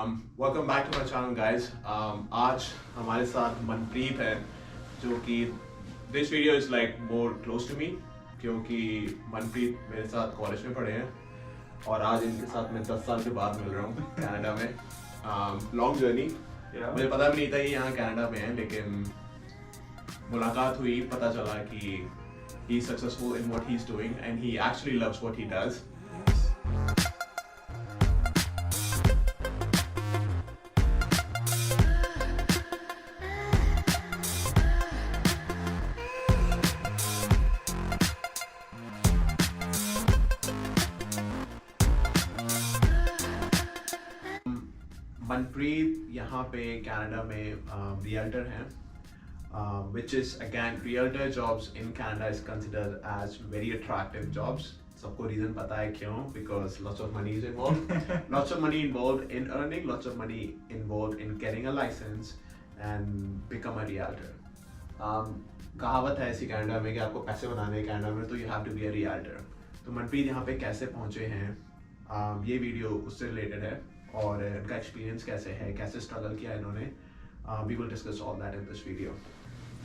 Welcome back to my channel guys. आज हमारे साथ मनप्रीत है जो कि this video is like more close to me क्योंकि मनप्रीत मेरे साथ कॉलेज में पढ़े हैं और आज इनके साथ मैं 10 साल के बाद मिल रहा हूँ कनाडा में। लॉन्ग जर्नी, मुझे पता भी नहीं था ये यहाँ कनाडा में है, लेकिन मुलाकात हुई, पता चला कि he is successful in what he's doing and he actually loves what he does. Manpreet यहाँ पे कनाडा में रियल्टर हैं, which is again realtor jobs in Canada is considered as very attractive jobs. सबको reason पता है क्यों? Because lots of money is involved. Lots of money involved in earning, lots of money involved in getting a license and become a realtor. कहावत है ऐसी Canada में कि आपको पैसे बनाने हैं कनाडा में तो you have to be a realtor. तो मनप्रीत यहाँ पे कैसे पहुँचे हैं, ये वीडियो उससे रिलेटेड है और उनका एक्सपीरियंस कैसे है, कैसे स्ट्रगल किया इन्होंने. We will discuss all that in this video.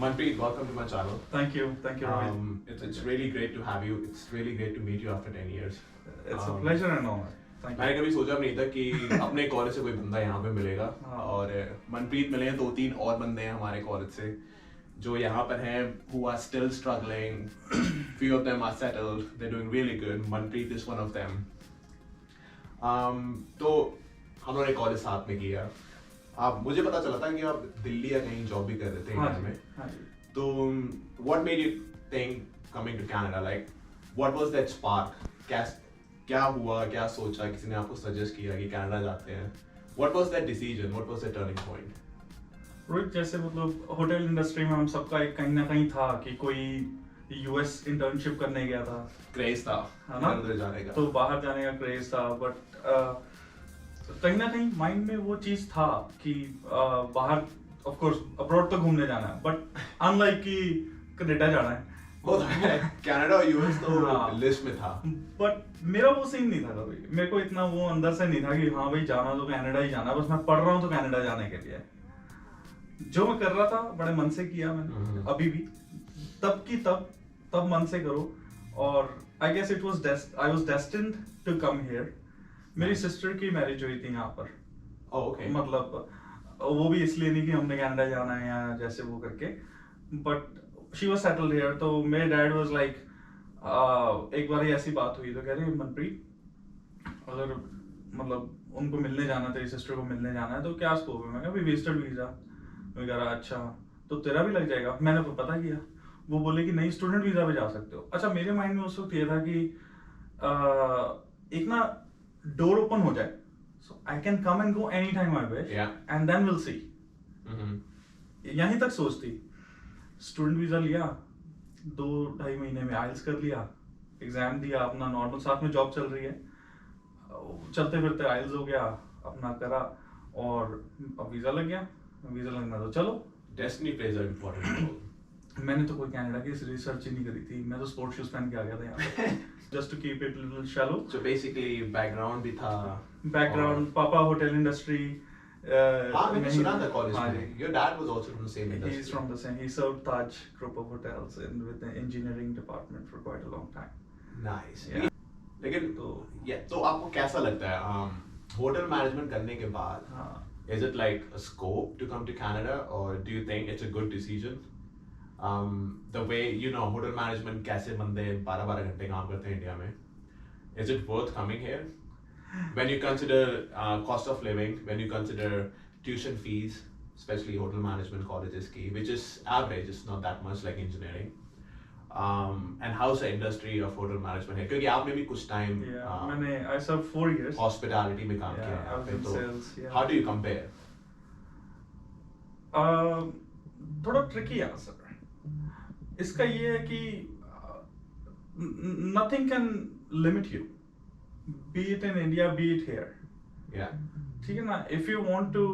Manpreet, welcome to my channel. Thank you, Rohit. It's really great to have you. It's really great to meet you after 10 years. It's a pleasure and honor. Thank you. मैंने कभी सोचा भी नहीं था कि अपने college से कोई बंदा यहाँ पे मिलेगा और मनप्रीत मिले हैं 2-3 और बंदे हैं हमारे कॉलेज से जो यहाँ पर हैं, who are still struggling. Few of them are settled. They're doing really good. Manpreet is one of them. तो हम लोगों ने कॉलेज साथ में किया. आप मुझे पता चला था कि आप दिल्ली या कहीं जॉब भी कर रहे थे इंडिया में. तो what made you think coming to Canada, like what was that spark? क्या हुआ, क्या सोचा, किसी ने आपको सजेस्ट किया कि कनाडा जाते हैं? What was that decision, what was the turning point? Rohit, जैसे मतलब होटल इंडस्ट्री में हम सबका एक कहीं ना कहीं था कि कोई यूएस इंटर्नशिप करने गया था, क्रेज था है ना, उधर जाने का, तो बाहर जाने का क्रेज था. बट कहीं ना कहीं माइंड में वो चीज था कि बाहर ऑफ कोर्स अब्रॉड तो घूमने जाना है, बट अनलाइक कि कनाडा जाना है. कनाडा और यूएस तो लिस्ट में था, बट मेरा वो सीन नहीं था कभी. मेरे को इतना वो अंदर से नहीं था कि हाँ भाई जाना तो कनाडा ही जाना, बस मैं पढ़ रहा हूँ तो कनाडा जाने के लिए. जो मैं कर रहा था बड़े मन से किया मैंने, अभी भी तब मन से करो. और I guess I was destined to come here. मेरी सिस्टर की मैरिज हुई थी यहाँ पर. okay. मतलब वो भी इसलिए नहीं कि हमने कनाडा जाना है या जैसे वो करके, but she was settled here. तो मेरे डैड वाज लाइक, एक बार ऐसी बात हुई तो कह रहे मनप्रीत, अगर मतलब उनको मिलने जाना, तेरी सिस्टर को मिलने जाना है तो क्या स्कोप है? मैं कहा विजिटर वीजा. मैं कह रहा अच्छा तो तेरा भी लग जाएगा. मैंने तो पता किया, वो बोले कि नहीं स्टूडेंट वीजा पे जा सकते हो. अच्छा, मेरे माइंड में उस वक्त ये था कि एक ना डोर ओपन हो जाए, so I can come and go any time I wish and then will see. यहीं तक सोच थी. स्टूडेंट वीजा लिया, 2-2.5 महीने में आइल्स कर लिया, एग्जाम दिया अपना नॉर्मल, साथ में जॉब चल रही है, चलते फिरते आइल्स हो गया, अपना करा और अब वीजा लग गया. वीजा लगना तो चलो, destiny plays a important role. मैंने तो कोई कनाडा की रिसर्च ही नहीं करी थी. मैं तो स्पोर्ट्स शूज पहन के आ गया था यहाँ just to keep it little shallow. So basically background भी था. बैकग्राउंड पापा होटल इंडस्ट्री. हाँ, मैंने सुना था कॉलेज में. Your dad was also from the same industry. He's from the same. He served Taj group of hotels in with the engineering department for quite a long time. Nice. Yeah. लेकिन तो आपको कैसा लगता है hotel management करने के बाद? Is it like a scope to come to Canada, or do you think it's a good decision? The way hotel management कैसे बंदे 12-12 घंटे काम करते हैं इंडिया में. Is it worth coming here? When you consider cost of living, when you consider tuition fees, especially hotel management colleges की, which is average, it's not that much like engineering. And how's the industry of hotel management here? क्योंकि आपने भी कुछ time मैंने I served 4 years hospitality में काम किया है आपने, तो sales, how do you compare? थोड़ा ट्रिकी आंसर इसका ये है कि nothing can limit you, be it in India, be it here. Yeah. ठीक है ना. If you want to,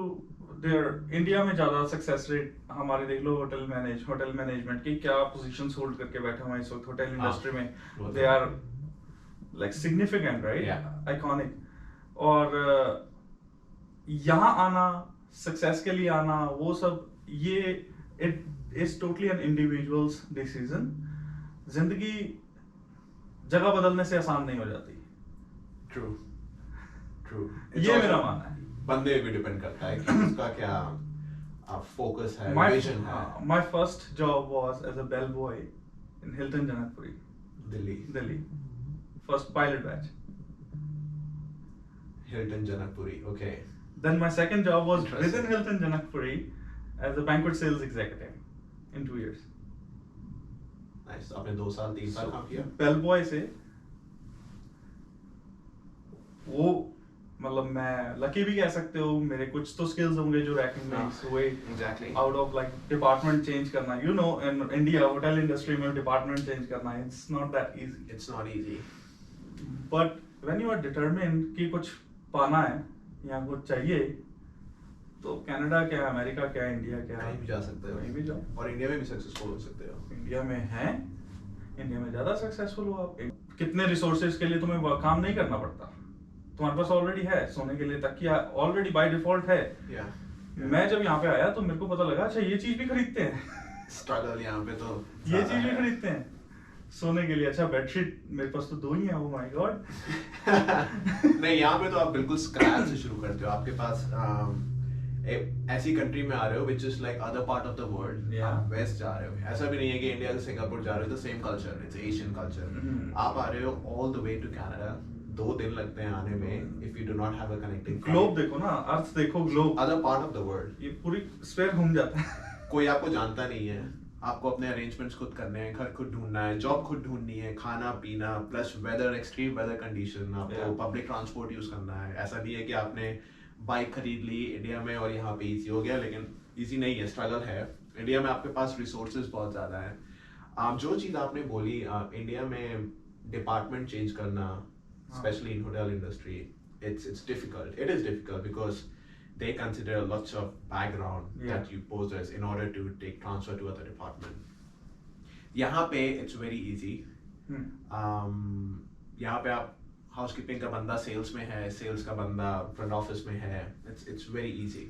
India में ज्यादा सक्सेस रेट हमारे देख लो होटल मैनेजमेंट की क्या पोजीशंस होल्ड करके बैठे हुए इस वक्त होटल इंडस्ट्री में. They are like significant, right, iconic. और यहाँ आना, सक्सेस के लिए आना, वो सब ये it is totally an individuals decision. जिंदगी जगह बदलने से आसान नहीं हो जाती. True true. ये मेरा मानना है. बंदे पे डिपेंड करता है कि उसका क्या फोकस है, My विजन है. my first job was as a bellboy in Hilton Janakpuri, Delhi. Delhi. First pilot batch. Hilton Janakpuri. Okay. Then my second job was Interesting. within Hilton Janakpuri as a banquet sales executive in 2 years. Nice. आपने 2 साल 3 साल काम किया. Bellboy से वो मतलब मैं lucky भी कह सकते हो, मेरे कुछ तो स्किल्स होंगे जो रिकॉग्नाइज हुए exactly. Out of like department change करना. You know in India hotel industry में डिपार्टमेंट चेंज करना it's not that easy. It's not easy. But when you are determined कि कुछ पाना है या कुछ चाहिए, तो कनाडा क्या, अमेरिका क्या, इंडिया क्या, कहीं भी जा सकते हो. कहीं भी जाओ. और इंडिया में भी सक्सेसफुल हो सकते हो. इंडिया में है, इंडिया में ज्यादा सक्सेसफुल हो आप. कितने रिसोर्सेज के लिए तुम्हें काम नहीं करना पड़ता, तुम्हारे पास ऑलरेडी है. सोने के लिए तकिया ऑलरेडी बाय डिफॉल्ट है. या मैं जब यहाँ पे आया तो मेरे को पता लगा अच्छा ये चीज भी खरीदते हैं. स्ट्रगल यहाँ पे तो ये चीज भी खरीदते हैं सोने के लिए. अच्छा बेडशीट मेरे पास तो 2 ही है. Oh my God. नहीं, यहाँ पे तो आप बिल्कुल स्क्रैच से शुरू करते हो. आपके पास ऐसी कंट्री में आ रहे हो which is like other part of the world. Yeah. आप वेस्ट जा रहे हो. ऐसा भी नहीं है कि इंडिया से सिंगापुर जा रहे हो. The same culture, it's Asian culture. आप आ रहे हो all the way to Canada. 2 दिन लगते हैं आने में if you do not have a connecting globe देखो ना, अर्थ देखो, globe other part of the world. ये पूरी स्फीयर घूम जाता है. कोई आपको जानता नहीं है. आपको अपने अरेंजमेंट्स खुद करने हैं, घर खुद ढूंढना है, जॉब खुद ढूंढनी है, खाना पीना plus weather, extreme weather condition. आपको Yeah. पब्लिक ट्रांसपोर्ट यूज करना है. ऐसा नहीं है कि आपने बाइक खरीद ली इंडिया में और यहाँ पे इजी हो गया, लेकिन इजी नहीं है, स्ट्रगल है. इंडिया में आपके पास रिसोर्सेज बहुत ज़्यादा है. जो चीज़ आपने बोली, इंडिया में डिपार्टमेंट चेंज करना, specially in hotel industry, it's difficult. It is difficult because they consider lots of background Yeah. that you possess in order to take transfer to other department. यहाँ पे it's very easy. यहाँ पे आप housekeeping का बंदा sales में है, sales का बंदा फ्रंट ऑफिस में है. It's very easy.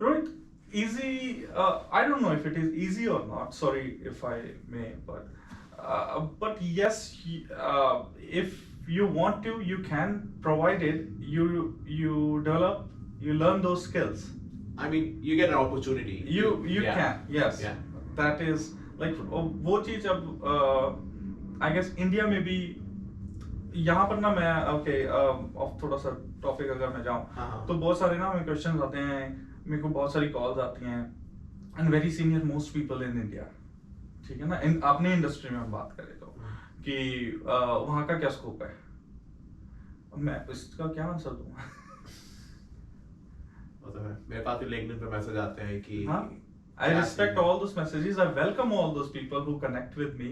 Rohit, easy, I don't know if it is easy or not, sorry if I may, but yes, if you want to, you can, provided you develop, you learn those skills. I mean, you get an opportunity. You Yeah. can, yes. Yeah. That is like वो चीज अब I guess India में भी, यहाँ पर ना मैं okay थोड़ा सा टॉपिक अगर मैं जाऊँ हाँ. तो बहुत सारे ना मेरे क्वेश्चंस आते हैं, मेरे को बहुत सारी कॉल्स आती हैं, and very senior most people in India. ठीक है ना, अपने इंडस्ट्री में हम बात करें तो कि वहाँ का क्या स्कोप है. अब मैं इसका क्या आंसर दूँ. मतलब मेरे पास भी लिंक्डइन पे मैसेज आते हैं कि हाँ, I respect all those messages, I welcome all those people who connect with me,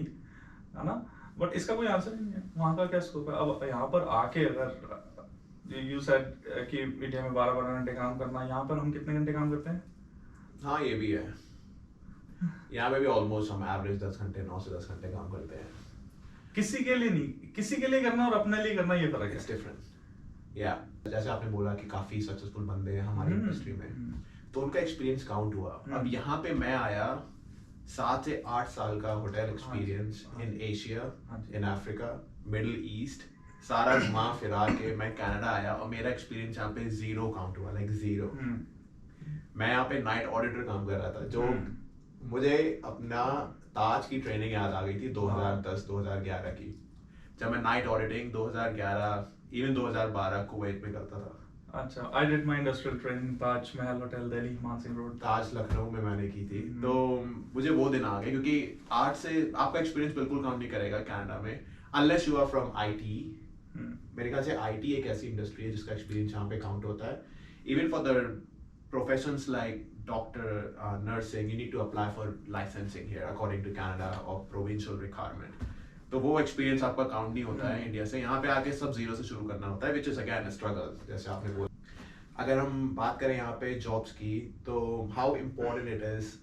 है ना, बट इसका कोई आंसर नहीं है. वहाँ का क्या स्कोप है. अब यहाँ पर आके अगर यू सेड कि इंडिया में 12-12 घंटे काम करना, यहाँ पर हम कितने घंटे काम करते हैं. हाँ, ये भी है. यहाँ पे भी ऑलमोस्ट हम एवरेज 10 घंटे 9 से 10 घंटे काम करते हैं. किसी के लिए नहीं, किसी के लिए करना और अपने लिए करना, ये फर्क इट्स है. डिफरेंट. या जैसे आपने बोला कि काफी सक्सेसफुल बंदे हैं हमारी इंडस्ट्री में, तो उनका एक्सपीरियंस काउंट हुआ. अब यहाँ पे मैं आया, 7 से 8 साल का hotel experience in Asia, in Africa, middle east, सारा घुमा फिरा के मैं कनाडा आया और मेरा एक्सपीरियंस यहाँ पे 0 काउंट हुआ, लाइक 0. मैं यहाँ पे नाइट ऑडिटर काम कर रहा था, जो मुझे अपना ताज की ट्रेनिंग याद आ गई थी 2010-2011 की, जब मैं नाइट ऑडिटिंग 2011 इवन 2012 कुवैत में करता था. अच्छा, I did my industrial training Taj Mahal hotel Delhi, Mansingh road. ताज लखनऊ में मैंने की थी. तो मुझे वो दिन आ गए, क्योंकि 8 से आपका एक्सपीरियंस बिल्कुल काम नहीं करेगा कनाडा में unless you are from IT. मेरे ख्याल से आईटी एक ऐसी इंडस्ट्री है जिसका एक्सपीरियंस यहाँ पे काउंट होता है. Even for the professions like doctor, nursing, you need to apply for licensing here according to Canada और प्रोविंशियल रिक्वायरमेंट. तो वो एक्सपीरियंस आपका काउंट नहीं होता है इंडिया से. यहाँ पे आके सब 0 से शुरू करना होता है, विच इज अगेन स्ट्रगल, जैसे आपने बोला. अगर हम बात करें यहाँ पे जॉब्स की, तो how important it is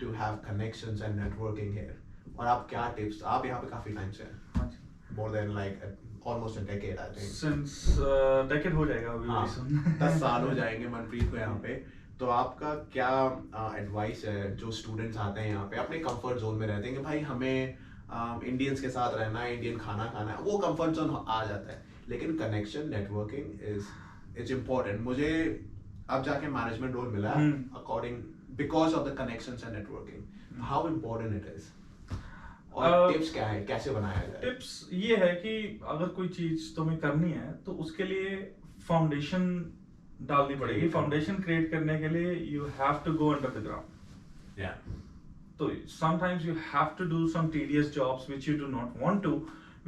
to have connections and networking here. और आप क्या टिप्स, आप यहाँ पे काफी टाइम से हैं, more than like almost a decade I think. Since decade हो जाएगा अभी हाँ, very soon. 10 साल हो जाएंगे मनप्रीत को यहाँ पे। तो आपका क्या एडवाइस है जो स्टूडेंट्स आते हैं यहाँ पे अपने कंफर्ट जोन में रहते हैं कि भाई हमें इंडियंस के साथ रहना है, इंडियन खाना खाना है, वो कंफर्ट जोन आ जाता है, लेकिन कनेक्शन नेटवर्किंग इज इम्पोर्टेंट। मुझे अब जाके मैनेजमेंट रोल मिला according because of the connections and networking. How important it is और टिप्स क्या है, कैसे बनाया जाए? टिप्स ये है कि अगर कोई चीज तुम्हें करनी है तो उसके लिए फाउंडेशन डालनी पड़ेगी। फाउंडेशन क्रिएट करने के लिए you have to go under the ground. या तो sometimes you have to do some tedious jobs which you do not want to.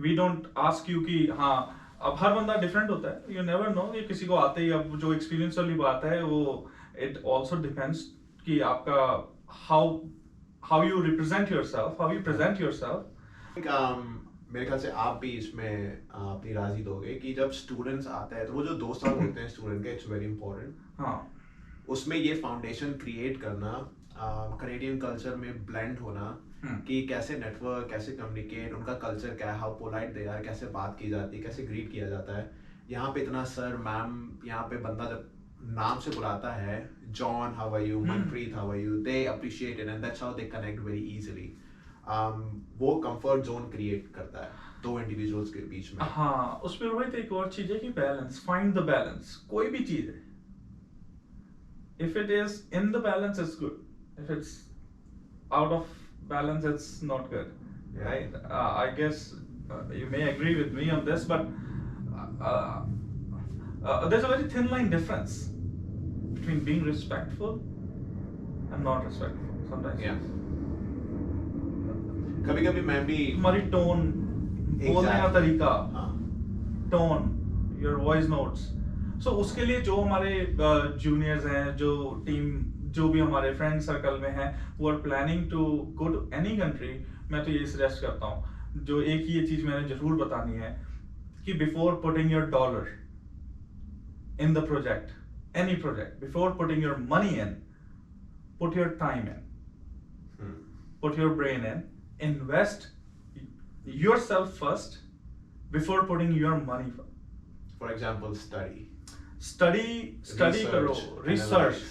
We don't ask you कि हाँ, अब हर बंदा डिफरेंट होता है, you never know। ये किसी को आते ही, अब जो एक्सपीरियंस वाली बात है वो it also depends कि आपका how you represent yourself, how you present yourself. मेरे ख्याल से आप भी इसमें अपनी राजी दोगे कि जब स्टूडेंट्स आते हैं तो वो जो 2 साल होते हैं स्टूडेंट के, इट्स वेरी इंपॉर्टेंट। हाँ, उसमें ये फाउंडेशन क्रिएट करना, कनेडियन कल्चर में ब्लेंड होना कि कैसे नेटवर्क, कैसे कम्युनिकेट, उनका कल्चर क्या है, हाउ पोलाइट दे आर, कैसे बात की जाती है, कैसे ग्रीट किया जाता है। यहाँ पे इतना सर मैम, यहाँ पे बंदा जब नाम से बुलाता है, John how are you, Manpreet how are you, they appreciate it and that's how they connect very easily. वो कंफर्ट जोन क्रिएट करता है 2 इंडिविजुअल्स के बीच में। हाँ, उसमें रोहित एक और चीज है कि बैलेंस, फाइंड द बैलेंस। कोई भी चीज है, if it is in the balance it's good, if it's out of balance it's not good. Yeah. Right? I guess you may agree with me on this, but there's a very thin line difference between being respectful and not respectful sometimes. Yeah. कभी-कभी मैं भी तुम्हारी tone, बोलने का तरीका, हाँ, tone, your voice notes. सो उसके लिए जो हमारे जूनियर्स हैं, जो टीम, जो भी हमारे फ्रेंड सर्कल में हैं, वो are planning to go to any country, मैं तो ये सजेस्ट करता हूँ, जो एक ही ये चीज मैंने जरूर बतानी है कि before putting your dollar in the project, any project, before putting your money in, put your time in, put your brain in, invest yourself first before putting your money first. For example, study study करो, research।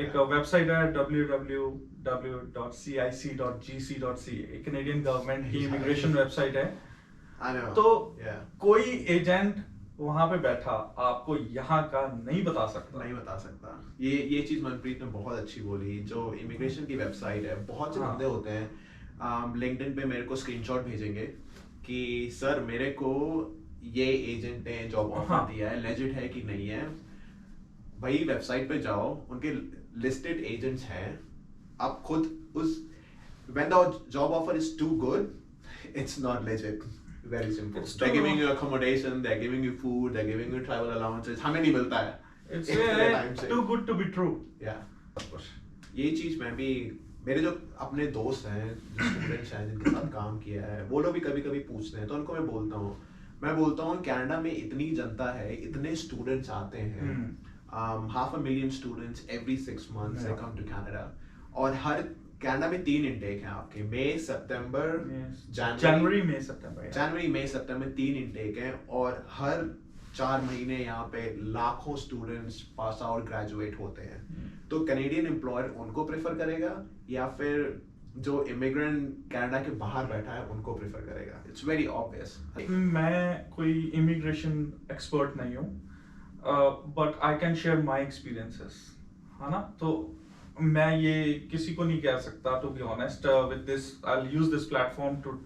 एक website है www.cic.gc.ca, Canadian government की immigration website है। I know. तो Yeah. कोई agent वहां पे बैठा आपको यहाँ का नहीं बता सकता। नहीं बता सकता। ये चीज मनप्रीत ने बहुत अच्छी बोली। जो इमिग्रेशन की वेबसाइट है, बहुत से हाँ। बंदे होते हैं लिंक्डइन पे मेरे को स्क्रीनशॉट भेजेंगे कि सर मेरे को ये एजेंट ने जॉब ऑफर हाँ। दिया है, लेजिट है कि नहीं है। भाई वेबसाइट पे जाओ, उनके लिस्टेड एजेंट्स हैं, आप खुद उस when the job offer is too good, it's not legit. Very simple. It's They're too- giving you accommodation, they're giving you food, they're giving you travel allowances. हमें नहीं मिलता है। It's इतने time से। too good to be true। Yeah. ये चीज मैं भी, मेरे जो अपने दोस्त हैं, जो स्टूडेंट्स हैं जिनके साथ काम किया है, वो लोग भी कभी कभी पूछते हैं, तो उनको मैं बोलता हूँ कनाडा में इतनी जनता है, इतने स्टूडेंट्स आते हैं, 500,000 students every 6 months they Yeah. come to Canada, और हर कनाडा में 3 इनटेक हैं आपके, मई सितंबर जनवरी में सितंबर। जनवरी मई सितंबर 3 इनटेक हैं, और हर 4 महीने यहाँ पे लाखों स्टूडेंट्स पास आउट ग्रेजुएट होते हैं। तो कैनेडियन एम्प्लॉयर उनको प्रेफर करेगा या फिर जो इमिग्रेंट कनाडा के बाहर बैठा है उनको प्रेफर करेगा? It's very obvious. मैं कोई इमिग्रेशन एक्सपर्ट नहीं हूँ, but I can share my experiences, है ना। तो मैं ये किसी को नहीं कह सकता, to be honest, with this I will use this platform to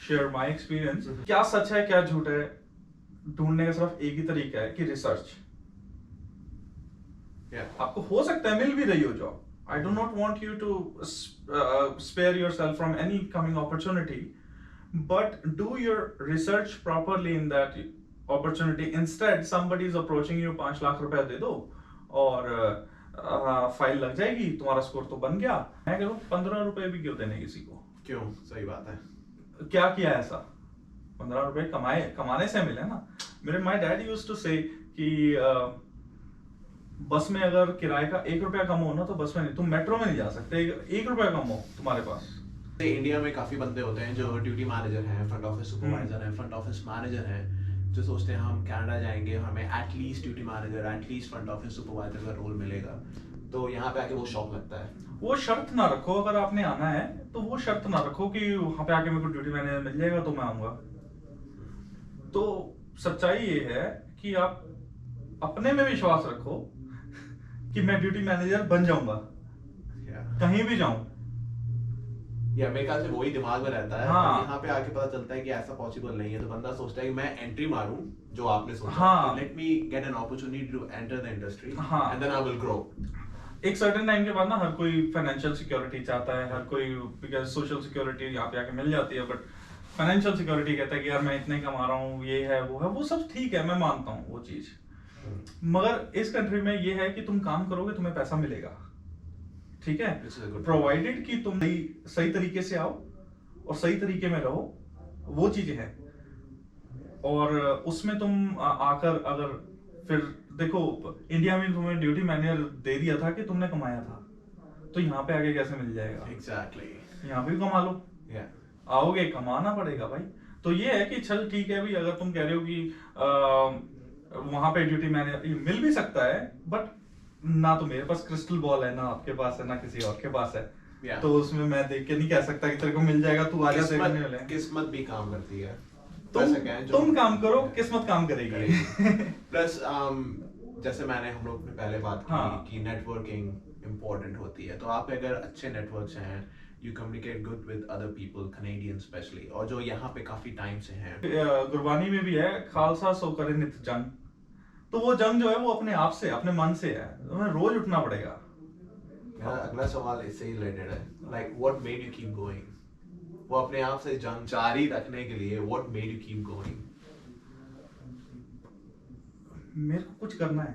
share my experience. क्या सच है क्या झूठ है, ढूंढने का सिर्फ एक ही तरीका है कि रिसर्च। आपको हो सकता है मिल भी रही हो job, I do not want you to spare yourself from any coming opportunity, but do your research properly in that opportunity. Instead, somebody is approaching you, 5 lakh रुपए दे दो और फाइल लग जाएगी, तुम्हारा स्कोर तो बन गया। मैं कहूँ 15 रुपए भी क्यों देने किसी को? क्यों? सही बात है। क्या किया ऐसा? 15 रुपए कमाने से मिले ना। मेरे माय डैड यूज्ड टू से कि बस में अगर किराए का 1 रुपया कम हो ना तो बस में नहीं, तुम मेट्रो में नहीं जा सकते, 1 रुपया कम हो तुम्हारे पास इंडिया में काफ़ी बंदे होते हैं जो ड्यूटी मैनेजर हैं, फ्रंट ऑफिस सुपरवाइजर हैं, फ्रंट ऑफिस मैनेजर हैं, जो सोचते हैं हम कनाडा जाएंगे हमें at least duty manager, at least front office supervisor का रोल मिलेगा, तो यहाँ पे आके वो शौक लगता है। वो शर्त ना रखो, अगर आपने आना है तो वो शर्त ना रखो कि वहां पे आके मेरे को ड्यूटी मैनेजर मिल जाएगा तो मैं आऊंगा। तो सच्चाई ये है कि आप अपने में विश्वास रखो कि मैं ड्यूटी मैनेजर बन जाऊंगा, कहीं भी जाऊं। या मेरे ख्याल से वही दिमाग में रहता है। हाँ। यहाँ पे आके पता चलता है कि ऐसा पॉसिबल नहीं है, तो बंदा सोचता है कि मैं एंट्री मारूं, जो आपने सोचा, हाँ। Let me get an opportunity to enter the industry हाँ। And then I will grow. एक सर्टेन टाइम के बाद ना हर कोई फाइनेंशियल सिक्योरिटी चाहता है, हर कोई, बिकॉज सोशल सिक्योरिटी यहाँ पे आके मिल जाती है, बट फाइनेंशियल सिक्योरिटी कहता है कि यार मैं इतने कमा रहा हूँ, ये है वो सब ठीक है, मैं मानता हूँ वो चीज। मगर इस कंट्री में ये है कि तुम काम करोगे तुम्हें पैसा मिलेगा, ठीक है, प्रोवाइडेड कि तुम सही तरीके से आओ और सही तरीके में रहो, वो चीजें हैं। और उसमें तुम आकर अगर फिर देखो, इंडिया में तुम्हें ड्यूटी मैनेजर दे दिया था कि तुमने कमाया था, तो यहाँ पे आगे कैसे मिल जाएगा? एग्जैक्टली। यहाँ पे भी कमा लो। Yeah. आओगे कमाना पड़ेगा भाई। तो ये है कि चल ठीक है भाई, अगर तुम कह रहे हो कि वहां पे ड्यूटी मैनेजर मिल भी सकता है, बट ना तो मेरे पास क्रिस्टल बॉल है, ना आपके पास है, ना किसी और के पास है। Yeah. तो उसमें मैं देख के नहीं कह सकता कि तेरे को मिल जाएगा, तू आजा देखने वाले। किस्मत भी काम करती है। तुम काम करो, किस्मत काम करेगी। प्लस जैसे हम लोग ने पहले बात की कि नेटवर्किंग इम्पोर्टेंट होती है, तो आप अगर अच्छे नेटवर्क्स हैं, you communicate good with other people, Canadian specially, और जो यहाँ पे काफी टाइम से हैं। गुरबानी में भी है, खालसा सो करे नित जंग। तो वो जंग जो है वो अपने आप से, अपने मन से है, तुम्हें रोज उठना पड़ेगा। मेरा अगला सवाल इससे ही रिलेटेड है, like what made you keep going? वो अपने आप से जंग जारी रखने के लिए what made you keep going? मेरे को कुछ करना है,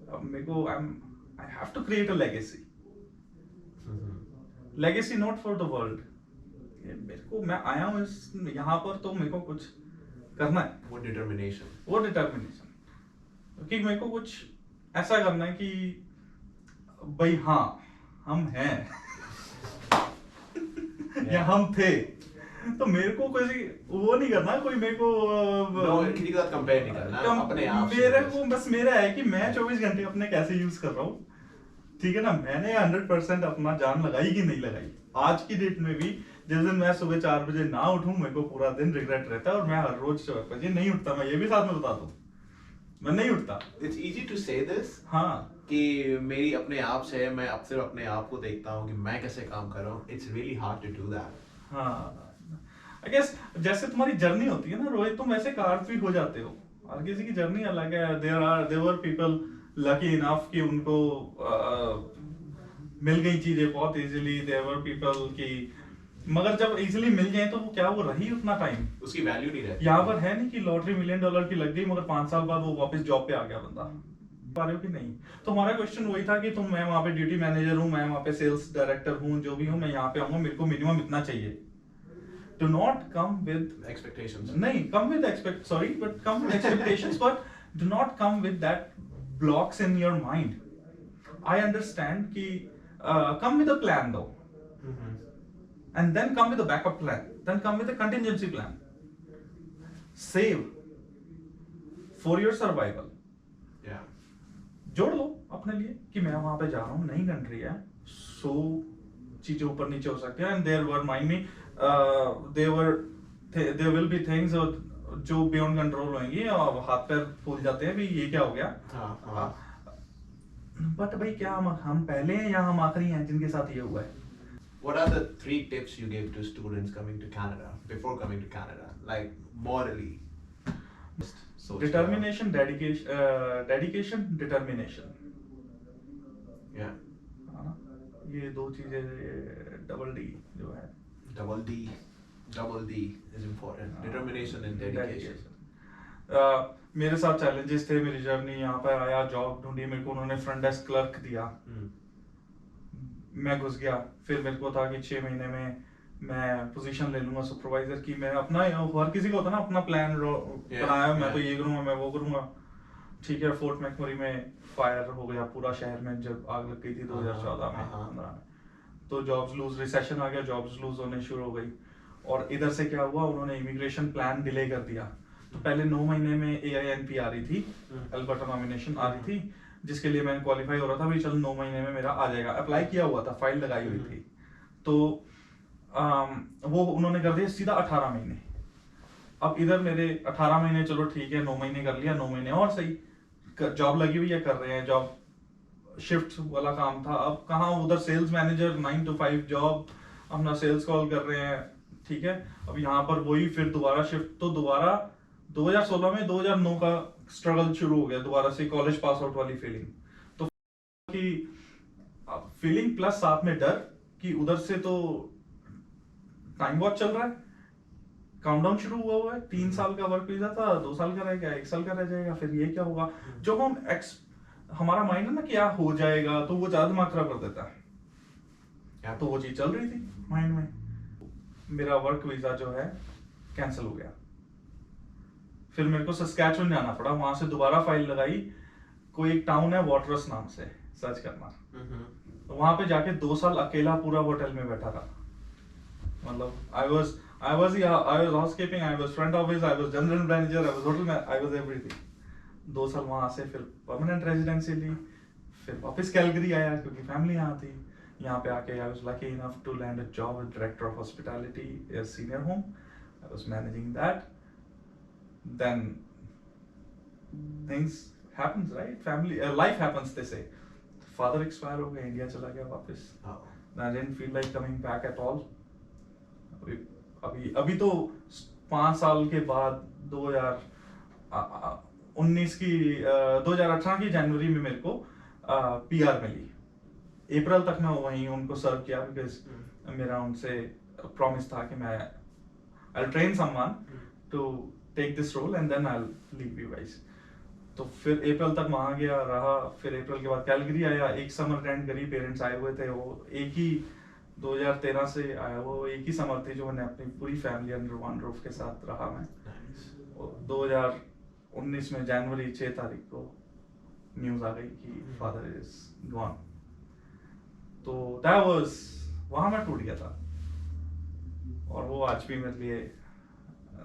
अब मेरे को I have to create a legacy. Legacy not for the world. मेरे को, मैं आया हूँ यहाँ पर, तो मेरे को कुछ करना है। वो डिटर्मिनेशन, कि मेरे को कुछ ऐसा करना है कि भाई हाँ हम हैं या हम थे, तो मेरे को कोई वो नहीं करना, कोई मेरे को किसी के साथ कंपेयर नहीं करना, अपने आप से। मेरे को बस मेरा है कि मैं 24 घंटे अपने कैसे यूज कर रहा हूँ, ठीक है ना। मैंने 100% अपना जान लगाई कि नहीं लगाई। आज की डेट में भी जिस दिन मैं सुबह 4 बजे ना उठूं, मेरे को पूरा दिन रिग्रेट रहता है, और मैं हर रोज 4 बजे नहीं उठता। मैं ये भी साथ में बता दूं, मैं नहीं उठता। It's easy to say this, हाँ, कि मेरी अपने आप से, मैं अब सिर्फ अपने आप को देखता हूँ कि मैं कैसे काम कर रहा हूँ। It's really hard to do that. हाँ, I guess जैसे तुम्हारी जर्नी होती है ना रोहित, तुम वैसे कार्ड भी हो जाते हो। हर किसी की जर्नी अलग है। there were people lucky enough कि उनको मिल गई चीजें बहुत इजीली। there were people कि, मगर जब इजीली मिल जाए तो वो क्या, वो रही उतना टाइम, उसकी वैल्यू नहीं रहती। यहाँ पर है नहीं कि लॉटरी $1 मिलियन की लग गई, मगर 5 साल बाद वो वापस जॉब पे आ गया बंदा। पा रहे हो कि नहीं? तो हमारा क्वेश्चन वही था कि मैं वहाँ पे ड्यूटी मैनेजर हूँ, मैं वहाँ पे सेल्स डायरेक्टर हूँ, जो भी हूँ, मैं यहाँ पे आऊंगा, मेरे को मिनिमम इतना चाहिए। Do not come with expectations. नहीं, come with expectations, but do not come with that blocks in your mind. I understand कि come with a plan though, and then come with a backup plan, then come with a contingency plan. Save for your survival. Yeah. जोड़ लो अपने लिए कि मैं वहां पे जा रहा हूँ, नई कंट्री है, 100 चीजें ऊपर नीचे हो सकती हैं, and there were mind me there will be things जो beyond control होंगी, और हाथ पैर फूल जाते हैं भी, ये क्या हो गया। बट भाई क्या हम पहले हैं या हम आखिरी हैं जिनके साथ ये हुआ है? What are the 3 tips you give to students coming to Canada, before coming to Canada, like morally? Determination, dedication, determination. Yeah. ये 2 चीजें, डबल डी जो है, double D is important. Determination and dedication. मेरे साथ चैलेंजेस थे, मेरी journey यहाँ पर आया, जॉब ढूंढी, मेरे को उन्होंने फ्रंट डेस्क क्लर्क दिया, मैं घुस गया। फिर मेरे को था कि 6 महीने में मैं पोजीशन ले लूंगा सुपरवाइजर की। मैं अपना, हर किसी को होता ना अपना प्लान बनाया, मैं तो ये करूंगा, मैं वो करूंगा, ठीक है। फोर्ट मैकमरी में फायर हो गया पूरा शहर में, जब आग लग गई थी 2014 में, 15 में, तो जॉब्स लूज, रिसेशन आ गया, जॉब्स लूज होने शुरू हो गई। और इधर से क्या हुआ, उन्होंने इमिग्रेशन प्लान डिले कर दिया। तो पहले 9 महीने में AINP आ रही थी, अल्बर्टा नॉमिनेशन आ रही थी, जिसके लिए मैं क्वालिफाई हो रहा था, भी चल 9 महीने में मेरा आ जाएगा, अप्लाई किया हुआ था, फाइल लगाई हुई थी। तो वो उन्होंने कर दिया सीधा 18 महीने। अब इधर मेरे 18 महीने, चलो ठीक है, 9 महीने कर लिया, 9 महीने और सही, जॉब लगी हुई है, कर रहे हैं जॉब, शिफ्ट वाला काम था। अब कहाँ उधर सेल्स मैनेजर 9 to 5 जॉब, अपना सेल्स कॉल कर रहे हैं, ठीक है। अब यहाँ पर वही फिर दोबारा शिफ्ट, तो दोबारा 2016 में 2009 का स्ट्रगल शुरू हो गया दोबारा से, कॉलेज पास आउट वाली फीलिंग। तो कि फीलिंग प्लस साथ में डर कि उधर से तो टाइम बहुत चल रहा है, काउंटडाउन शुरू हुआ है, 3 साल का वर्क वीजा था, 2 साल का रह गया, 1 साल का रह जाएगा, फिर ये क्या होगा। जो हम हमारा माइंड है ना क्या हो जाएगा, तो वो ज्यादा दिमाग खराब कर देता है। तो वो चीज चल रही थी माइंड में। मेरा वर्क वीजा जो है कैंसिल हो गया, फिर मेरे को सस्कैचुअन जाना पड़ा, वहां से दोबारा फाइल लगाई। कोई एक टाउन है वॉटरस नाम से, सर्च करना। तो वहां पे जाके 2 साल अकेला पूरा होटल में बैठा रहा। मतलब I was housekeeping, I was front office, I was general manager, I was hotel man, I was everything. 2 साल वहां से फिर परमानेंट रेजिडेंसी ली, फिर वापस कैलगरी आया क्योंकि फैमिली यहाँ थी। यहाँ पे आके I was lucky enough to land a job as director of hospitality at senior home. I was managing that. Then things happens, right? Family life happens, they say. Father expire हो गया, India चला गया वापस। I didn't feel like coming back at all. अभी तो 5 साल के बाद 2019 की 2018 की जनवरी में मेरे को PR मिली। अप्रैल तक मैं वहीं उनको सर्व किया, बिकॉज मेरा उनसे प्रॉमिस था कि मैं I'll train someone to take this role and then I'll leave you guys. तो फिर अप्रैल तक वहां गया रहा, फिर अप्रैल के बाद कैलगरी आया, एक समर अटेंड करी, पेरेंट्स आए हुए थे, वो एक ही 2013 से आया, वो एक ही समर थी जो मैंने अपनी पूरी फैमिली अंडर वन रूफ के साथ रहा मैं। 2019 में जनवरी 6 तारीख को न्यूज आ गई कि फादर इज गॉन। तो दैट वाज, वहां मैं टूट गया था, और वो आज भी मेरे लिए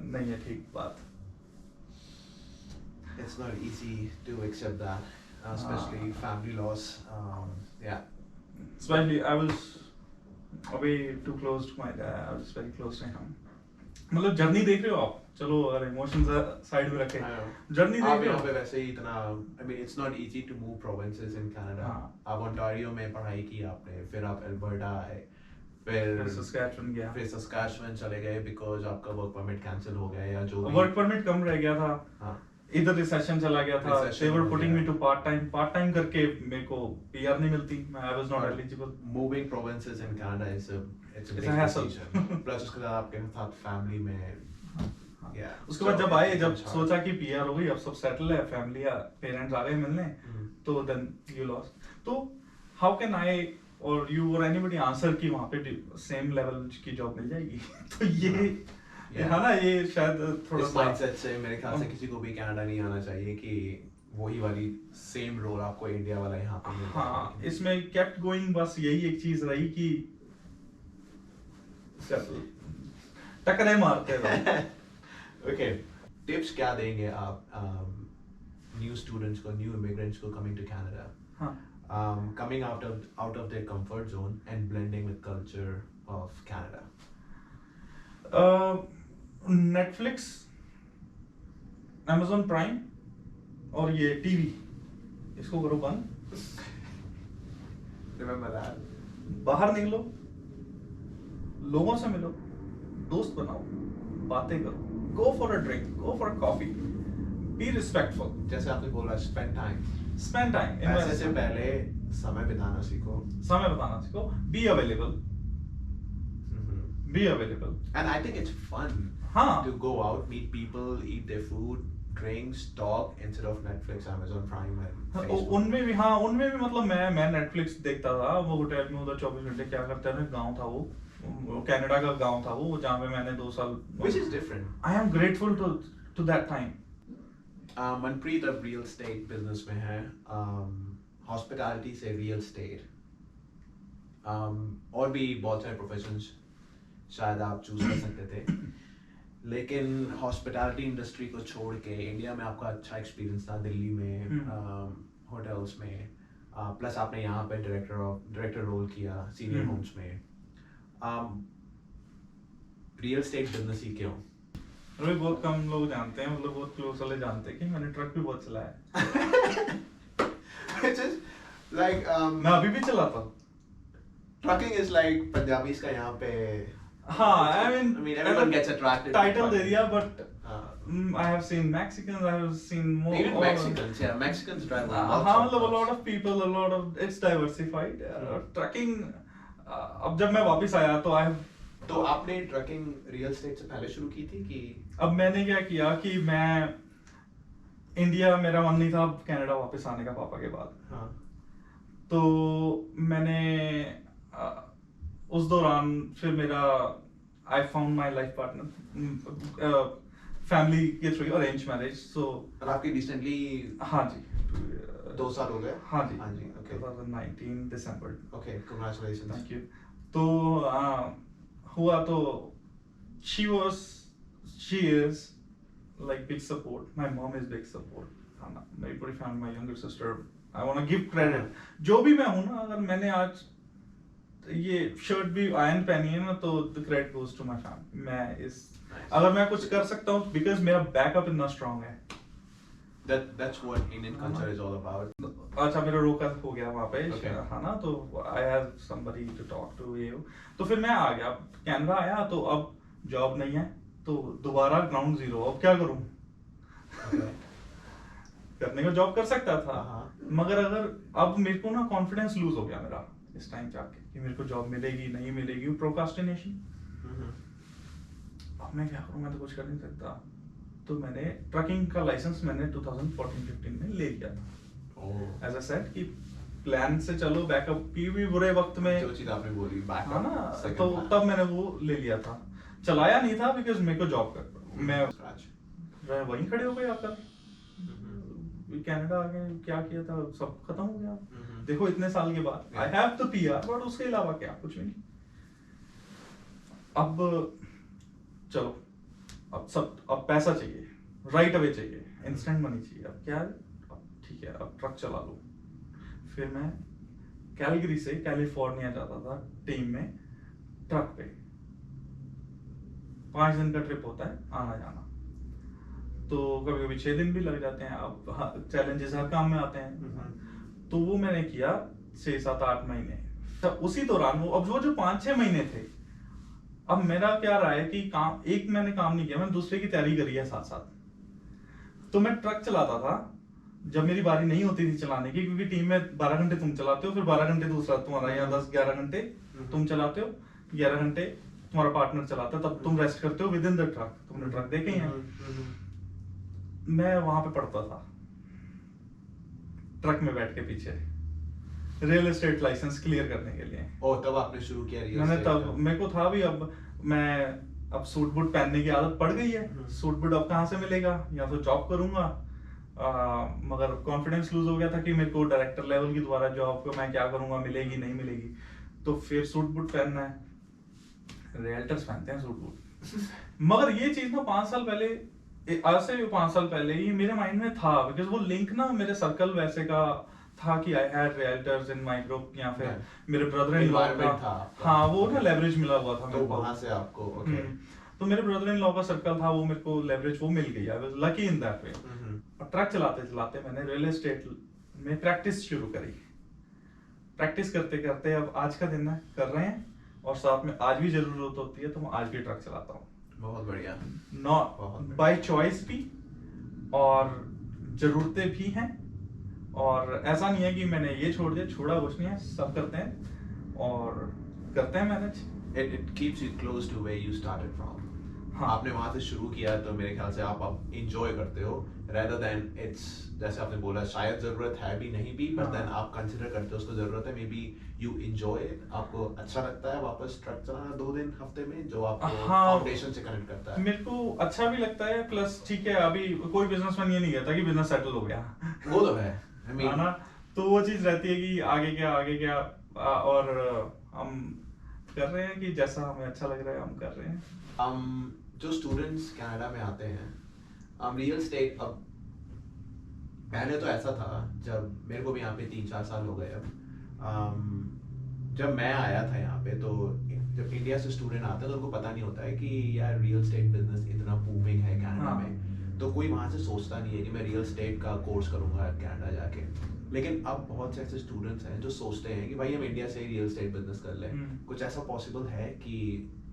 नहीं है ठीक बात। It's not easy to accept that, especially family loss. Yeah. Especially I was way too close to my dad. I was very close to him. मतलब जर्नी देख रहे हो आप, चलो अगर इमोशंस साइड में रखे, जर्नी देख रहे हो। वैसे ही इतना, I mean it's not easy to move provinces in Canada. आप ओंटारियो में पढ़ाई की आपने, फिर आप अल्बर्टा आए, फिर सस्कैचुअन चले गए बिकॉज आपका वर्क परमिट कैंसिल हो गया या जो वर्क परमिट कम रह गया था। इधर रिसेशन चला गया था, they were putting me to part time करके मेरे को PR नहीं मिलती, I was not eligible. Moving provinces in Canada is it's a big decision. Plus उसके बाद आपके साथ फैमिली में, उसके बाद जब आए, जब सोचा कि PR हो गई, अब सब सेटल है, फैमिली पेरेंट्स आ गए मिलने, तो then you lost. तो how can I or you or anybody answer कि वहाँ पे सेम लेवल की जॉब मिल जाएगी? तो ये है ना, ये शायद थोड़ा इस माइंडसेट से मेरे ख्याल से किसी को भी कनाडा नहीं आना चाहिए कि वही वाली सेम रोल आपको इंडिया वाला यहाँ पे मिलता है। हाँ, इसमें केप्ट गोइंग बस यही एक चीज रही कि टकरे मारते रहो। ओके, टिप्स क्या देंगे आप न्यू स्टूडेंट्स को, न्यू इमिग्रेंट्स को coming to Canada, coming out of their comfort zone and blending with culture of Canada? Netflix, Amazon prime और ये टीवी, इसको करो बंद। Remember that. बाहर निकलो, लोगों से मिलो, दोस्त बनाओ, बातें करो, go for a drink, go for a coffee, be respectful. जैसे आपने बोला, spend time. पैसे से पहले समय बिताना सीखो, be available. And I think it's fun to go out, meet people, eat their food, drinks, talk instead of Netflix, Amazon Prime and Facebook. उनमें भी मतलब मैं नेटफ्लिक्स देखता था, वो होटल में उधर 24 घंटे क्या करते थे, गांव था वो कनाडा का गांव था वो, जहाँ पे मैंने 2 साल, which is different. I am grateful to that time. Manpreet अब रियल एस्टेट बिजनेस में है, हॉस्पिटैलिटी से रियल एस्टेट, और भी बहुत सारे प्रोफेशंस शायद आप चूज कर सकते थे, लेकिन हॉस्पिटैलिटी इंडस्ट्री को छोड़ के इंडिया में आपका अच्छा एक्सपीरियंस था, दिल्ली में होटल्स में, प्लस आपने यहाँ पे डायरेक्टर रोल किया सीनियर होम्स में। रियल एस्टेट बिजनेस ही क्यों? अरे बहुत कम लोग जानते हैं, मतलब बहुत क्लोज वाले जानते हैं कि मैंने ट्रक भी बहुत चलाया है। Which is like मैं अभी भी चलाता हूँ। trucking is like पंजाबीज का यहाँ पे, हाँ, I mean everyone gets attracted to title they trucking. दिया, but I have seen Mexicans, I have seen more. Even Mexicans, yeah, Mexicans drive lots हाँ, of मतलब a trucks. lot of people, a lot of it's diversified. Trucking, अब जब मैं वापस आया तो तो आपने ट्रकिंग रियल एस्टेट से पहले शुरू की थी कि? अब मैंने क्या किया कि मैं इंडिया, मेरा मन नहीं था अब कनाडा वापस आने का पापा के बाद। हाँ। तो मैंने उस दौरान फिर मेरा I found my life partner family के थ्रू, अरेंज मैरिज। सो और आपकी रिसेंटली? हाँ जी, 2 साल हो गए? हाँ जी, हाँ जी, okay. 2019 December. Okay, congratulations. Thank you. तो हुआ तो she is like big support. My mom is big support. हाँ, मेरी पूरी family, my younger sister, I want to give credit. जो भी मैं हूँ ना, अगर मैंने आज ये शर्ट भी आयरन पहनी है ना, तो the credit goes to my family. मैं इस अगर मैं कुछ कर सकता हूँ because मेरा बैकअप इतना स्ट्रांग है। That's what Indian culture is all about. अच्छा, मेरा रोका हो गया वहाँ पे, Okay. है ना, तो I have somebody to talk to you. तो फिर मैं आ गया, कनाडा आया, तो अब जॉब नहीं है, तो दोबारा ग्राउंड जीरो, अब क्या करूँ? Okay. करने को जॉब कर सकता था, हाँ। मगर अगर अब मेरे को ना कॉन्फिडेंस लूज हो गया मेरा इस टाइम जाके कि मेरे को जॉब मिलेगी नहीं मिलेगी, प्रोक्रास्टिनेशन। अब मैं क्या करूँ, मैं तो कुछ कर नहीं सकता। तो मैंने ट्रकिंग का लाइसेंस मैंने 2014-15 में ले लिया था। एज अ सेट कि प्लान से चलो, बैकअप की भी बुरे वक्त में, जो चीज आपने बोली बैकअप, हाँ ना, तो तब मैंने वो ले लिया था। चलाया नहीं था बिकॉज मेरे को जॉब कर, मैं वहीं खड़े हो गए आकर कनाडा आ गए, क्या किया था, सब खत्म हो गया। देखो इतने साल के बाद I have the PR, but उसके अलावा क्या, कुछ भी नहीं। अब चलो, अब पैसा चाहिए, राइट अवे चाहिए, इंस्टेंट मनी चाहिए। अब क्या है, अब ठीक है, अब ट्रक चला लो। फिर मैं कैलगरी से कैलिफोर्निया जाता था टीम में ट्रक पे, 5 दिन का ट्रिप होता है आना जाना, तो कभी कभी 6 दिन भी लग जाते हैं। अब चैलेंजेस हर काम में आते हैं, तो वो मैंने किया 6, 7, 8 महीने। तो उसी दौरान वो जो 5-6 महीने थे, अब मेरा क्या रहा है कि एक मैंने काम नहीं किया, मैंने दूसरे की तैयारी करी है साथ साथ। तो मैं ट्रक चलाता था जब मेरी बारी नहीं होती थी चलाने की, क्योंकि टीम में 12 घंटे तुम चलाते हो, फिर 12 घंटे दूसरा तुम्हारा, या 10-11 घंटे तुम चलाते हो, 11 घंटे तुम्हारा पार्टनर चलाता है, तब तुम रेस्ट करते हो विद इन द ट्रक। तुमने ट्रक देखे ही हैं। मैं वहां पे पढ़ता था ट्रक में बैठ के पीछे, रियल एस्टेट लाइसेंस क्लियर करने के लिए। तब आपने शुरू किया रियल मैंने एस्टेट? तब मेरे को था भी, अब सूट बूट पहनने की आदत पड़ गई है। सूट बूट अब कहाँ से मिलेगा, या तो जॉब करूंगा, मगर कॉन्फिडेंस लूज हो गया था कि मेरे को डायरेक्टर लेवल की दोबारा जॉब को मैं क्या करूंगा, मिलेगी नहीं मिलेगी। तो फिर सूट बूट पहनना है, रियल्टर्स पहनते हैं सूट बूट। मगर ये चीज ना 5 साल पहले, आज से भी 5 साल पहले ही मेरे माइंड में था, बिकॉज वो लिंक ना मेरे सर्कल वैसे का था कि I had realtors in my group, या फिर मेरे ब्रदर इन लॉ का, हाँ वो ना लेवरेज मिला हुआ था, तो वहां से आपको ओके। तो मेरे ब्रदर इन लॉ का सर्कल था, वो मेरे को लेवरेज वो मिल गई, I was lucky in that way. और ट्रक चलाते चलाते मैंने रियल एस्टेट में प्रैक्टिस शुरू करी। प्रैक्टिस करते करते अब आज का दिन है, कर रहे हैं, और साथ में आज भी जरूरत होती है तो मैं आज भी ट्रक चलाता हूँ। बहुत बढ़िया। नॉट बाय चॉइस भी, और जरूरतें भी हैं, और ऐसा नहीं है कि मैंने ये छोड़ दिया, छोड़ा कुछ नहीं है, सब करते हैं और करते हैं manage. It keeps you close to where you started from. हाँ। आपने वहां से शुरू किया, तो मेरे ख्याल से आप अब enjoy करते हो, rather than it's, जैसे आपने बोला शायद जरूरत है भी नहीं भी, but then आप consider करते हो उसको जरूरत है, maybe you enjoy it, आपको अच्छा लगता है वापस ट्रक चलाना 2 दिन हफ्ते में, जो आपको फाउंडेशन से कनेक्ट करता है। मेरे को अच्छा भी लगता है, प्लस ठीक है, अभी कोई बिजनेसमैन ये नहीं कहता कि बिजनेस सेटल हो गया, वो तो है, I mean, ना, तो वो चीज रहती है कि आगे क्या और हम कर रहे हैं कि जैसा हमें अच्छा लग रहा है हम कर रहे हैं। जो स्टूडेंट्स कनाडा में आते हैं, रियल स्टेट, अब पहले तो ऐसा था, जब मेरे को भी यहाँ पे 3-4 साल हो गए अब, जब मैं आया था यहाँ पे, तो जब इंडिया से स्टूडेंट आता है तो उनको पता नहीं होता है कि यार रियल स्टेट बिजनेस इतना बूमिंग है कनाडा हाँ। में, तो कोई वहाँ से सोचता नहीं है कि मैं रियल स्टेट का कोर्स करूँगा कनाडा जाके। लेकिन अब बहुत से ऐसे स्टूडेंट्स हैं जो सोचते हैं कि भाई हम इंडिया से ही रियल स्टेट बिजनेस कर लें। कुछ ऐसा पॉसिबल है कि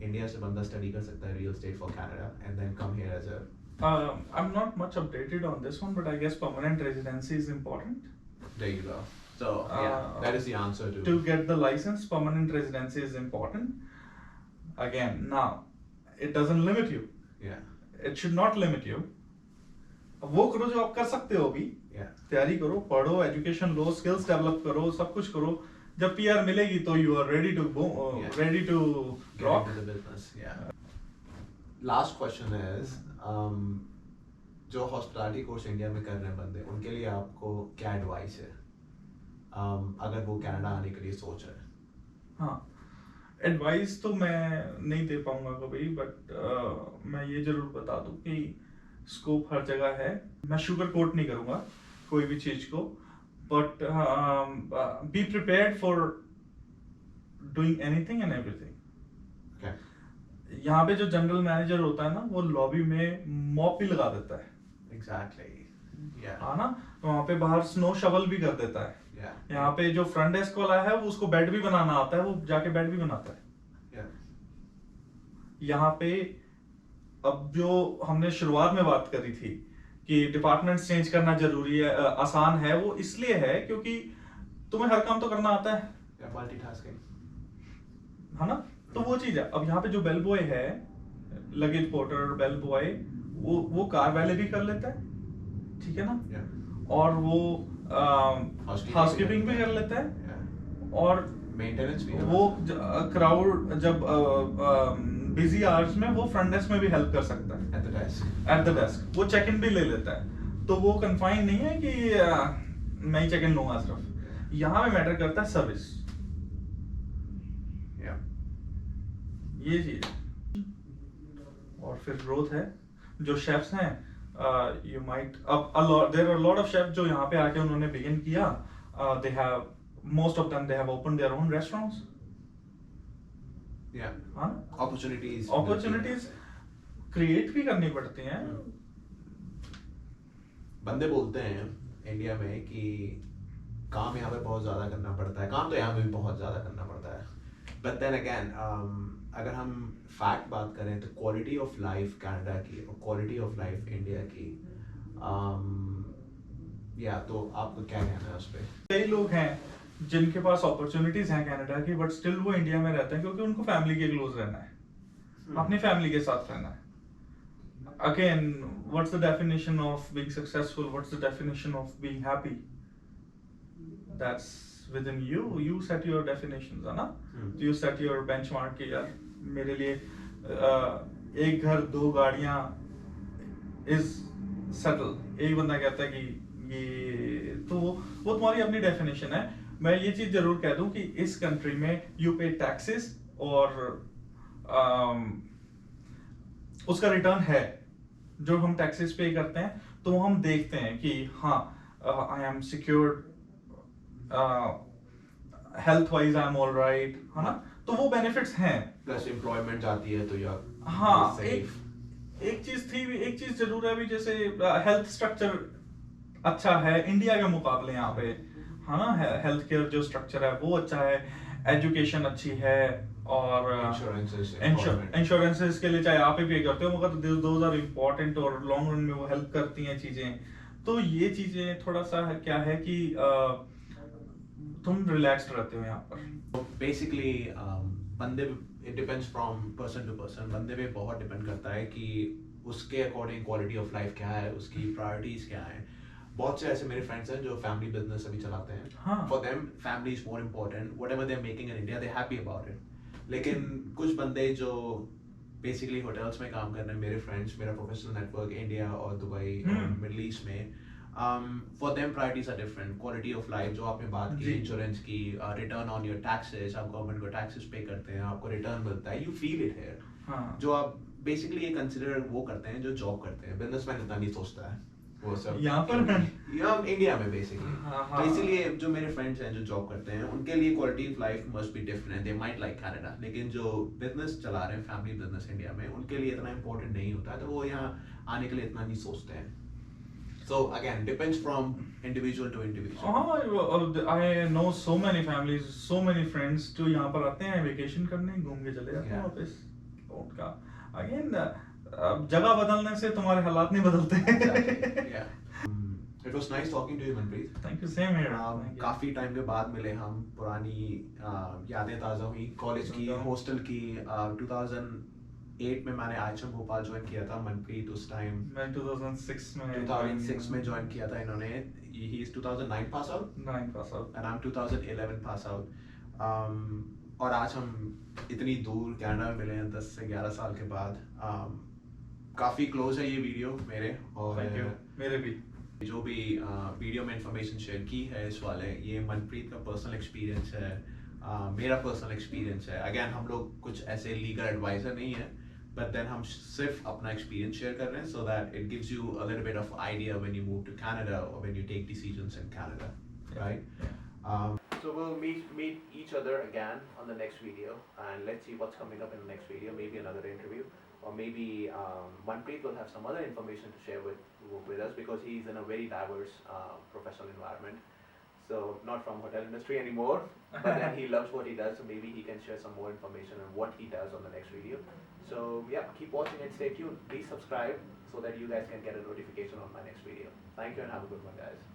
इंडिया से बंदा स्टडी कर सकता है real estate for Canada and then come here as a I'm not much updated on this one, but I guess permanent residency is important. There you go. So yeah, that is the answer To get the license, permanent residency is important. Again, now it doesn't limit you. Yeah. It should not limit you. वो करो जो आप कर सकते हो अभी। Yeah. तैयारी करो, पढ़ो, एजुकेशन लो, स्किल्स डेवलप करो, सब कुछ करो। जब PR मिलेगी तो you are ready to go, ready to rock. Get into the business. Yeah. Last question is, जो हॉस्पिटैलिटी कोर्स इंडिया में कर रहे हैं बंदे, उनके लिए आपको क्या एडवाइस है, अगर वो कनाडा आने के लिए सोच रहे हैं? हाँ, एडवाइस तो मैं नहीं दे पाऊंगा कभी, बट मैं ये जरूर बता दूं कि स्कोप हर जगह है। मैं शुगर कोट नहीं करूंगा कोई भी चीज को, but be prepared for doing anything and everything. यहाँ पे जो जनरल मैनेजर होता है ना, वो लॉबी में मॉप भी लगा देता है। Exactly. Yeah. हाँ ना, तो वहाँ पे बाहर स्नो शवल भी कर देता है। Yeah. यहाँ पे जो फ्रंट डेस्क वाला है वो उसको बेड भी बनाना आता है, वो जाके बेड भी बनाता है। Yeah. यहाँ पे अब जो हमने शुरुआत में बात करी थी कि डिपार्टमेंट चेंज करना जरूरी है, आसान है, वो इसलिए है क्योंकि तुम्हें हर काम तो करना आता है। Yeah, multitasking. है ना, तो वो चीज है। अब यहाँ पे जो बेल बॉय है, लगेज पोर्टर, बेल बॉय, वो कार वाले भी कर लेता है, ठीक है ना? Yeah. और वो हाउसकीपिंग भी कर लेता है। Yeah. और मेंटेनेंस भी वो क्राउड जब बिजी आवर्स में वो फ्रंट डेस्क में भी हेल्प कर सकता है। एट द डेस्क वो चेक इन भी ले लेता है, तो वो कन्फाइन नहीं है कि मैं ही चेक इन लूंगा सिर्फ। यहाँ पे मैटर करता है सर्विस। ये चीज और फिर ग्रोथ है। जो शेफ्स हैं, यू माइट अब there are lot of chef जो यहाँ पे आके उन्होंने बिगिन किया, they have most of them they have opened their own restaurants. Yeah. हाँ? Opportunities create भी करनी पड़ती हैं। बंदे बोलते हैं इंडिया में कि काम यहाँ पे बहुत ज़्यादा करना पड़ता है, काम तो यहाँ पे भी बहुत ज़्यादा करना पड़ता है, but then again, अगर हम फैक्ट बात करें तो क्वालिटी ऑफ लाइफ कनाडा की और क्वालिटी ऑफ लाइफ इंडिया की, या तो आपको क्या कहना है उस पर? कई लोग हैं जिनके पास अपॉर्चुनिटीज हैं कनाडा की, बट स्टिल वो इंडिया में रहते हैं क्योंकि उनको फैमिली के क्लोज रहना है, अपनी फैमिली के साथ रहना है। Again, what's the definition of being successful? What's the definition of being happy? That's within you. You set your definitions, है ना? You set your benchmark कि यार मेरे लिए एक घर 2 गाड़ियाँ is settle। एक बंदा कहता है कि ये तो वो तुम्हारी अपनी डेफिनेशन है। मैं ये चीज जरूर कह दूं कि इस कंट्री में यू पे टैक्सेस और उसका रिटर्न है। जो हम टैक्सेस पे करते हैं तो हम देखते हैं कि हाँ, I am secured, health wise I am all right, है ना? तो वो बेनिफिट्स हैं। प्लस एम्प्लॉयमेंट जाती है तो यार हाँ, एक चीज जरूर है अभी, जैसे हेल्थ स्ट्रक्चर अच्छा है इंडिया के मुकाबले यहाँ पे, है ना? हेल्थ केयर जो स्ट्रक्चर है वो अच्छा है, एजुकेशन अच्छी है, और इंश्योरेंसेस के लिए चाहे आप ही पे करते हो, मगर दोज आर इम्पोर्टेंट और लॉन्ग रन में वो हेल्प करती हैं चीजें। तो ये चीजें थोड़ा सा क्या है कि तुम रिलैक्स्ड रहते हो यहाँ पर। बेसिकली बंदे, it depends from person to person. बंदे पे बहुत डिपेंड करता है कि उसके अकॉर्डिंग क्वालिटी ऑफ लाइफ क्या है, उसकी प्रायोरिटीज क्या है। बहुत से ऐसे मेरे फ्रेंड्स हैं जो फैमिली बिजनेस अभी चलाते हैं, for them family is more important, whatever they are making in India they happy about it. लेकिन कुछ बंदे जो बेसिकली होटल्स में काम कर रहे हैं, मेरे फ्रेंड्स, मेरा प्रोफेशनल नेटवर्क इंडिया और दुबई और मिडल ईस्ट में, For them priorities are different. Quality of life जो आपने बात की, जी। इंश्योरेंस की, रिटर्न ऑन योर टैक्सेस, आप गवर्नमेंट को टैक्सेस पे करते हैं, आपको रिटर्न मिलता है, यू फील इट हियर. हाँ जो आप बेसिकली ये कंसिडर वो करते हैं जो जॉब करते हैं. बिजनेसमैन इतना नहीं सोचता है वो सब. यहाँ पर यहाँ इंडिया में बेसिकली. हाँ तो इसीलिए जो मेरे फ्रेंड्स हैं जो जॉब करते हैं उनके लिए quality of life must be different. They might like Canada, लेकिन जो बिजनेस चला रहे हैं, फैमिली बिजनेस इंडिया में, उनके लिए इतना इंपॉर्टेंट नहीं होता है, तो वो यहाँ आने के लिए इतना नहीं सोचते हैं. So again, depends from individual to individual. हाँ, I know so many families, so many friends जो यहाँ पर आते हैं वेकेशन करने, घूम के चले जाते हैं Yeah. वापस. उनका again जगह बदलने से तुम्हारे हालात नहीं बदलते हैं. Exactly. Yeah. It was nice talking to you, Manpreet. Thank you, same here. Thank you. काफी टाइम के बाद मिले हम. पुरानी यादें ताज़ा हुई. कॉलेज की, हॉस्टल की. 2008 में मैंने IHM भोपाल ज्वाइन किया था. मनप्रीत उस टाइम मैं 2006 में ज्वाइन किया था इन्होंने. He is 2009 pass out 9 pass out. and I'm 2011 pass out. और आज हम इतनी दूर कनाडा में मिले हैं 10 से 11 साल के बाद. काफ़ी क्लोज है ये वीडियो मेरे. और Thank you. मेरे भी. जो भी वीडियो में इंफॉर्मेशन शेयर की है इस वाले, ये मनप्रीत का पर्सनल एक्सपीरियंस है, मेरा पर्सनल एक्सपीरियंस है. अगेन हम लोग कुछ ऐसे लीगल एडवाइजर नहीं है, बट देन हम सिर्फ अपना एक्सपीरियंस शेयर कर रहे हैं, so that it gives you a little bit of idea when you move to Canada और when you take decisions in Canada, right? So we'll meet each other again on the next video, and let's see what's coming up in the next video. Maybe another interview, or maybe Manpreet will have some other information to share with us, because he's in a very diverse professional environment. So not from hotel industry anymore, but then he loves what he does. So maybe he can share some more information on what he does on the next video. So yeah, keep watching and stay tuned. Please subscribe so that you guys can get a notification on my next video. Thank you and have a good one, guys.